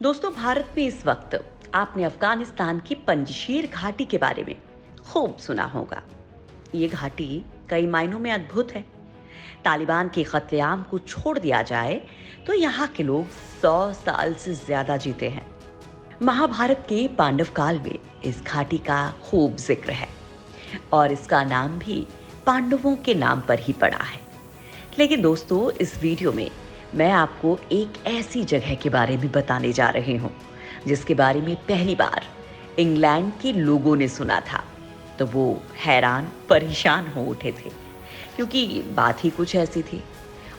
दोस्तों, भारत में इस वक्त आपने अफगानिस्तान की पंजशीर घाटी के बारे में खूब सुना होगा। ये घाटी कई मायनों में अद्भुत है। तालिबान के कत्लेआम को छोड़ दिया जाए तो यहाँ के लोग 100 साल से ज्यादा जीते हैं। महाभारत के पांडव काल में इस घाटी का खूब जिक्र है और इसका नाम भी पांडवों के नाम पर ही पड़ा है। लेकिन दोस्तों, इस वीडियो में मैं आपको एक ऐसी जगह के बारे में बताने जा रही हूँ जिसके बारे में पहली बार इंग्लैंड के लोगों ने सुना था तो वो हैरान परेशान हो उठे थे, क्योंकि बात ही कुछ ऐसी थी।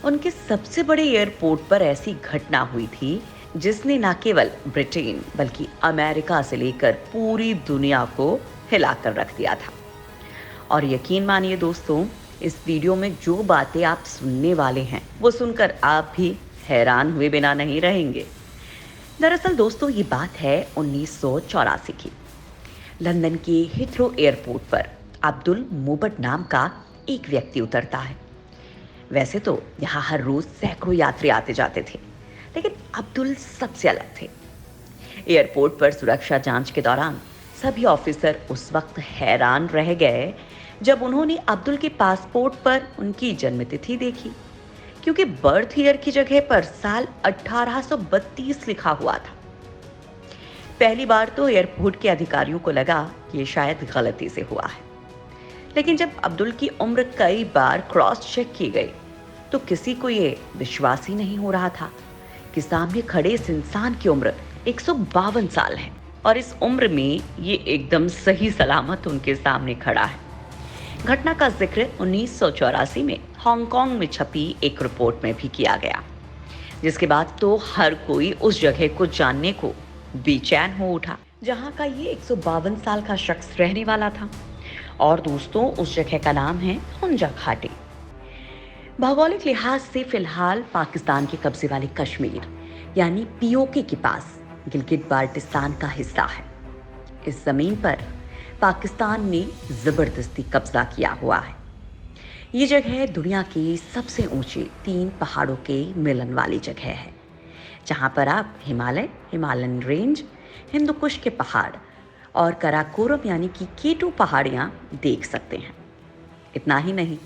उनके सबसे बड़े एयरपोर्ट पर ऐसी घटना हुई थी जिसने न केवल ब्रिटेन बल्कि अमेरिका से लेकर पूरी दुनिया को हिलाकर रख दिया था। और यकीन मानिए दोस्तों, इस वीडियो में जो बातें आप सुनने वाले हैं वो सुनकर आप भी हैरान हुए बिना नहीं रहेंगे। दरअसल दोस्तों, ये बात है 1984 की। लंदन के हीथ्रो एयरपोर्ट पर अब्दुल मुबट नाम का एक व्यक्ति उतरता है। वैसे तो यहाँ हर रोज सैकड़ों यात्री आते जाते थे, लेकिन अब्दुल सबसे अलग थे। एयरपोर्ट पर सुरक्षा जांच के दौरान सभी ऑफिसर उस वक्त हैरान रह गए जब उन्होंने अब्दुल के पासपोर्ट पर उनकी जन्मतिथि देखी, क्योंकि बर्थ ईयर की जगह पर साल 1832 लिखा हुआ था। पहली बार तो एयरपोर्ट के अधिकारियों को लगा कि ये शायद गलती से हुआ है, लेकिन जब अब्दुल की उम्र कई बार क्रॉस चेक की गई तो किसी को ये विश्वास ही नहीं हो रहा था कि सामने खड़े इस इंसान की उम्र 152 साल है और इस उम्र में ये एकदम सही सलामत उनके सामने खड़ा है। घटना का जिक्र 1984 में हांगकांग में छपी एक रिपोर्ट में भी किया गया, जिसके बाद तो हर कोई उस जगह को जानने को बेचैन हो उठा जहां का ये 152 साल का शख्स रहने वाला था। और दोस्तों, उस जगह का नाम है हुंजा घाटी। भौगोलिक लिहाज से फिलहाल पाकिस्तान के कब्जे वाले कश्मीर यानी पीओके के पास गिलगिट बाल्टिस्तान का हिस्सा है। इस जमीन पर पाकिस्तान ने जबरदस्ती कब्जा किया हुआ है। ये जगह दुनिया की सबसे ऊंची 3 पहाड़ों के मिलन वाली जगह है, जहां पर आप हिमालयन रेंज, हिंदुकुश के पहाड़ और कराकोरम यानी कि केटू पहाड़ियां देख सकते हैं। इतना ही नहीं,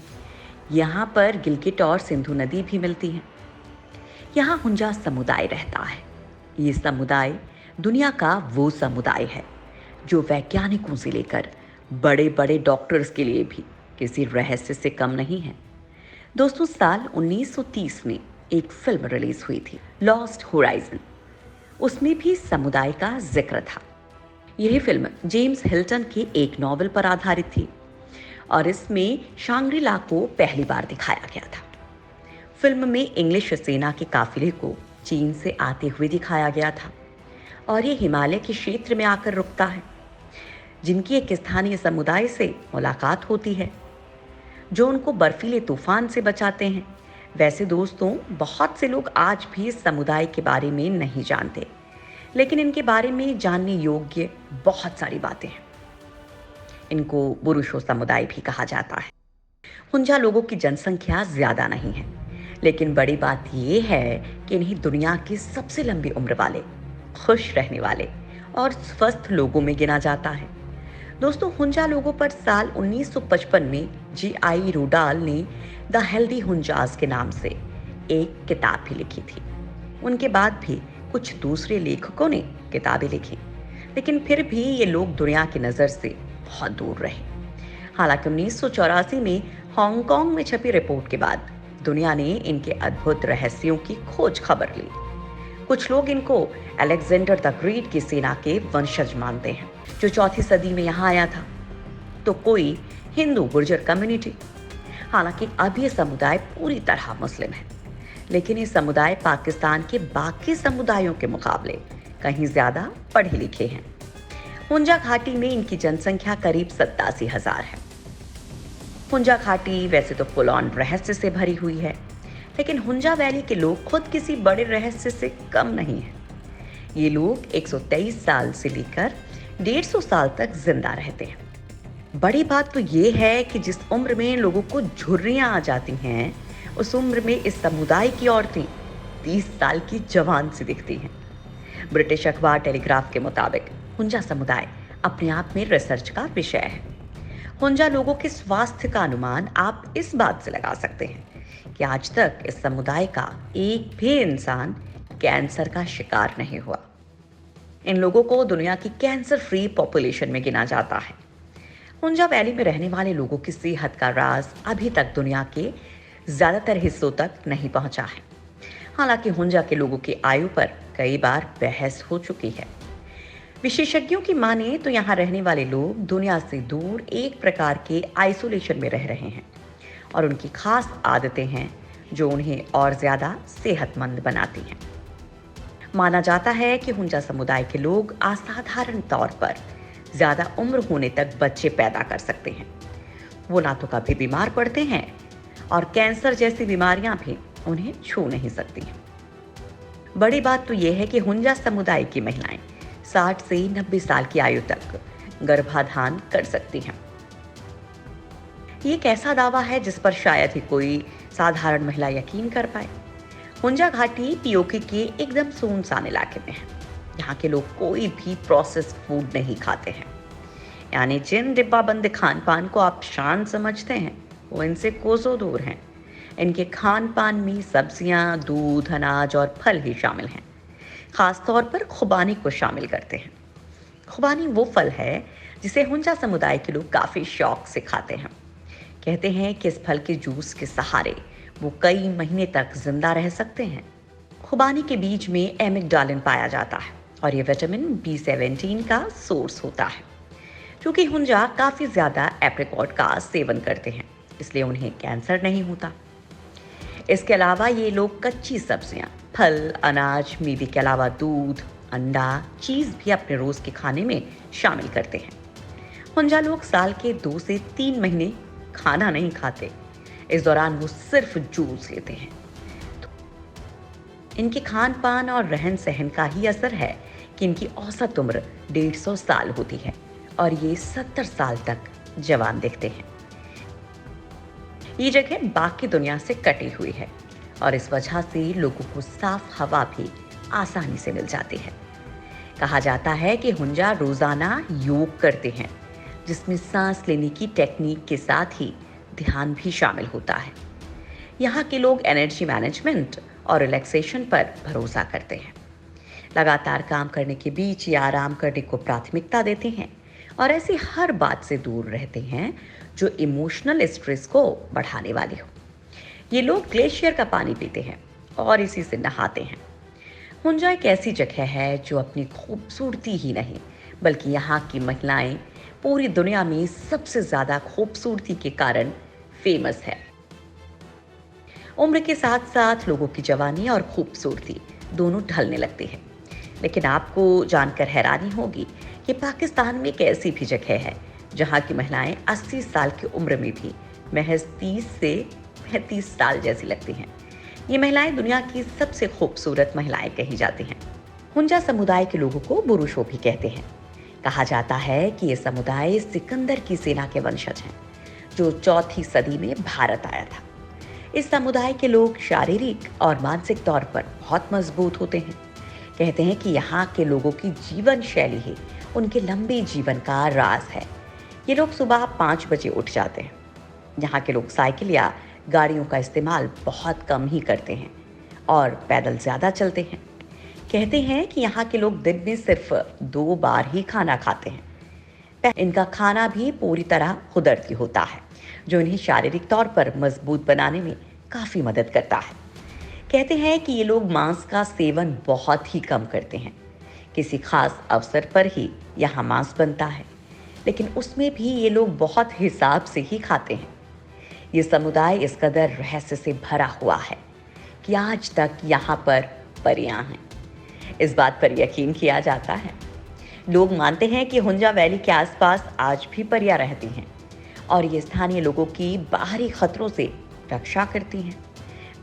यहाँ पर गिलगिट और सिंधु नदी भी मिलती है। यहाँ हुंजा समुदाय रहता है। ये समुदाय दुनिया का वो समुदाय है जो वैज्ञानिकों से लेकर बड़े बड़े डॉक्टर्स के लिए भी किसी रहस्य से कम नहीं है। दोस्तों, साल 1930 में एक फिल्म रिलीज हुई थी, लॉस्ट होराइजन। उसमें भी समुदाय का जिक्र था। यह फिल्म जेम्स हिल्टन के एक नॉवल पर आधारित थी और इसमें शांग्री-ला को पहली बार दिखाया गया था। फिल्म में इंग्लिश सेना के काफिले को चीन से आते हुए दिखाया गया था और ये हिमालय के क्षेत्र में आकर रुकता है, जिनकी एक स्थानीय समुदाय से मुलाकात होती है जो उनको बर्फीले तूफान से बचाते हैं। वैसे दोस्तों, बहुत से लोग आज भी इस समुदाय के बारे में नहीं जानते, लेकिन इनके बारे में जानने योग्य बहुत सारी बातें हैं। इनको बुरुशो समुदाय भी कहा जाता है। हुंजा लोगों की जनसंख्या ज्यादा नहीं है, लेकिन बड़ी बात यह है कि इन्हें दुनिया के सबसे लंबी उम्र वाले, खुश रहने वाले और स्वस्थ लोगों में गिना जाता है। दोस्तों, हुंजा लोगों पर साल 1955 में जी.आई. रूडाल ने द हेल्दी हुंजास के नाम से एक किताब भी लिखी थी। उनके बाद भी कुछ दूसरे लेखकों ने किताबें लिखी, लेकिन फिर भी ये लोग दुनिया की नज़र से बहुत दूर रहे। हालांकि 1984 में हांगकांग में छपी रिपोर्ट के बाद दुनिया ने इनके अद्भुत रहस्यों की खोज खबर ली। कुछ लोग इनको अलेक्जेंडर द ग्रेट की सेना के वंशज मानते हैं, जो 4वीं सदी में यहाँ आया था। तो कोई हिंदू गुर्जर कम्युनिटी। हालांकि अब ये समुदाय पूरी तरह मुस्लिम है, लेकिन ये समुदाय पाकिस्तान के बाकी समुदायों के मुकाबले कहीं ज्यादा पढ़े लिखे हैं। हुंजा घाटी में इनकी जनसंख्या करीब 87,000 है। हुंजा घाटी वैसे तो फुल ऑन रहस्य से भरी हुई है, लेकिन हुंजा वैली के लोग खुद किसी बड़े रहस्य से कम नहीं हैं। ये लोग 123 साल से लेकर 150 साल तक जिंदा रहते हैं। बड़ी बात तो ये है कि जिस उम्र में लोगों को झुर्रियां आ जाती हैं, उस उम्र में इस समुदाय की औरतें 30 साल की जवान सी दिखती हैं। ब्रिटिश अखबार टेलीग्राफ के मुताबिक हुंजा समुदाय अपने आप में रिसर्च का विषय है। हुंजा लोगों के स्वास्थ्य का अनुमान आप इस बात से लगा सकते हैं कि आज तक इस समुदाय का एक भी इंसान कैंसर का शिकार नहीं हुआ। इन लोगों को दुनिया की कैंसर फ्री पॉपुलेशन में गिना जाता है। हुंजा वैली में रहने वाले लोगों की सेहत का राज अभी तक दुनिया के ज्यादातर हिस्सों तक नहीं पहुंचा है। हालांकि हुंजा के लोगों की आयु पर कई बार बहस हो चुकी है। विशेषज्ञों की माने तो यहाँ रहने वाले लोग दुनिया से दूर एक प्रकार के आइसोलेशन में रह रहे हैं और उनकी खास आदतें हैं जो उन्हें और ज्यादा सेहतमंद बनाती हैं। माना जाता है कि हुंजा समुदाय के लोग असाधारण तौर पर ज्यादा उम्र होने तक बच्चे पैदा कर सकते हैं। वो ना तो कभी बीमार पड़ते हैं और कैंसर जैसी बीमारियां भी उन्हें छू नहीं सकती हैं। बड़ी बात तो यह है कि हुंजा समुदाय की महिलाएं 60 से 90 साल की आयु तक गर्भाधान कर सकती हैं। ये एक ऐसा दावा है जिस पर शायद ही कोई साधारण महिला यकीन कर पाए। हुंजा घाटी पीओके के एकदम सुनसान इलाके में है। यहाँ के लोग कोई भी प्रोसेस्ड फूड नहीं खाते हैं, यानी जिन डिब्बाबंद खान पान को आप शान समझते हैं वो इनसे कोसों दूर हैं। इनके खान पान में सब्जियां, दूध, अनाज और फल ही शामिल हैं। खास तौर पर खुबानी को शामिल करते हैं। खुबानी वो फल है जिसे हुंजा समुदाय के लोग काफी शौक से खाते हैं। कहते हैं कि इस फल के जूस के सहारे वो कई महीने तक जिंदा रह सकते हैं। खुबानी के बीज में एमिग्डालिन पाया जाता है और ये विटामिन B17 का सोर्स होता है। क्योंकि हुंजा काफी ज्यादा एप्रिकॉट का सेवन करते हैं, इसलिए उन्हें कैंसर नहीं होता। इसके अलावा ये लोग कच्ची सब्जियां, फल, अनाज, मीवे के अलावा दूध, अंडा, चीज भी अपने रोज के खाने में शामिल करते हैं। हुंजा लोग साल के 2 से 3 महीने खाना नहीं खाते। इस दौरान वो सिर्फ जूस लेते हैं। इनके खान पान और रहन सहन का ही असर है कि इनकी औसत उम्र 150 साल होती है और ये 70 साल तक जवान दिखते हैं। ये जगह बाकी दुनिया से कटी हुई है और इस वजह से लोगों को साफ हवा भी आसानी से मिल जाती है। कहा जाता है कि हुंजा रोजाना योग करते हैं, जिसमें सांस लेने की टेक्निक के साथ ही ध्यान भी शामिल होता है। यहाँ के लोग एनर्जी मैनेजमेंट और रिलैक्सेशन पर भरोसा करते हैं। लगातार काम करने के बीच ये आराम करने को प्राथमिकता देते हैं और ऐसी हर बात से दूर रहते हैं जो इमोशनल स्ट्रेस को बढ़ाने वाली हो। ये लोग ग्लेशियर का पानी पीते हैं और इसी से नहाते हैं। हुंजा एक ऐसी जगह है जो अपनी खूबसूरती ही नहीं बल्कि यहाँ की महिलाएं पूरी दुनिया में सबसे ज्यादा खूबसूरती के कारण फेमस है। उम्र के साथ साथ लोगों की जवानी और खूबसूरती दोनों ढलने लगती है। लेकिन आपको जानकर हैरानी होगी कि पाकिस्तान में एक ऐसी भी जगह है जहाँ की महिलाएं 80 साल की उम्र में भी महज 30 से 35 साल जैसी लगती हैं। ये महिलाएं दुनिया की सबसे खूबसूरत महिलाएं कही जाती हैं। हुंजा समुदाय के लोगों को बुरुशो भी कहते हैं। कहा जाता है कि ये समुदाय सिकंदर की सेना के वंशज हैं, जो 4वीं सदी में भारत आया था। इस समुदाय के लोग शारीरिक और मानसिक तौर पर बहुत मजबूत होते हैं। कहते हैं कि यहाँ के लोगों की जीवन शैली ही उनके लंबे जीवन का राज है। ये लोग सुबह 5 बजे उठ जाते हैं। यहाँ के लोग साइकिल या गाड़ियों का इस्तेमाल बहुत कम ही करते हैं और पैदल ज़्यादा चलते हैं। कहते हैं कि यहाँ के लोग दिन में सिर्फ 2 बार ही खाना खाते हैं। इनका खाना भी पूरी तरह कुदरती होता है, जो इन्हें शारीरिक तौर पर मजबूत बनाने में काफ़ी मदद करता है। कहते हैं कि ये लोग मांस का सेवन बहुत ही कम करते हैं। किसी खास अवसर पर ही यहाँ मांस बनता है, लेकिन उसमें भी ये लोग बहुत हिसाब से ही खाते हैं। ये समुदाय इस कदर रहस्य से भरा हुआ है कि आज तक यहाँ पर परियां हैं। इस बात पर यकीन किया जाता है। लोग मानते हैं कि हुंजा वैली के आसपास आज भी परियां रहती हैं और ये स्थानीय लोगों की बाहरी खतरों से रक्षा करती हैं।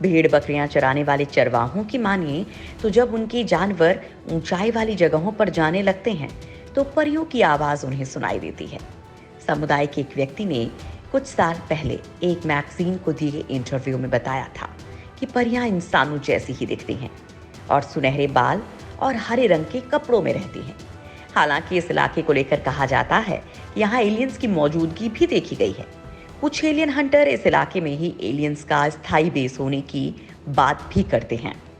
भेड़ बकरियां चराने वाले चरवाहों की मानिए तो जब उनके जानवर ऊंचाई वाली जगहों पर जाने लगते हैं तो परियों की आवाज़ उन्हें सुनाई देती है। समुदाय के एक व्यक्ति ने कुछ साल पहले एक मैगजीन को दिए इंटरव्यू में बताया था कि परियां इंसानों जैसी ही दिखती हैं और सुनहरे बाल और हरे रंग के कपड़ों में रहती हैं। हालांकि इस इलाके को लेकर कहा जाता है कि यहाँ एलियंस की मौजूदगी भी देखी गई है। कुछ एलियन हंटर इस इलाके में ही एलियंस का स्थायी बेस होने की बात भी करते हैं।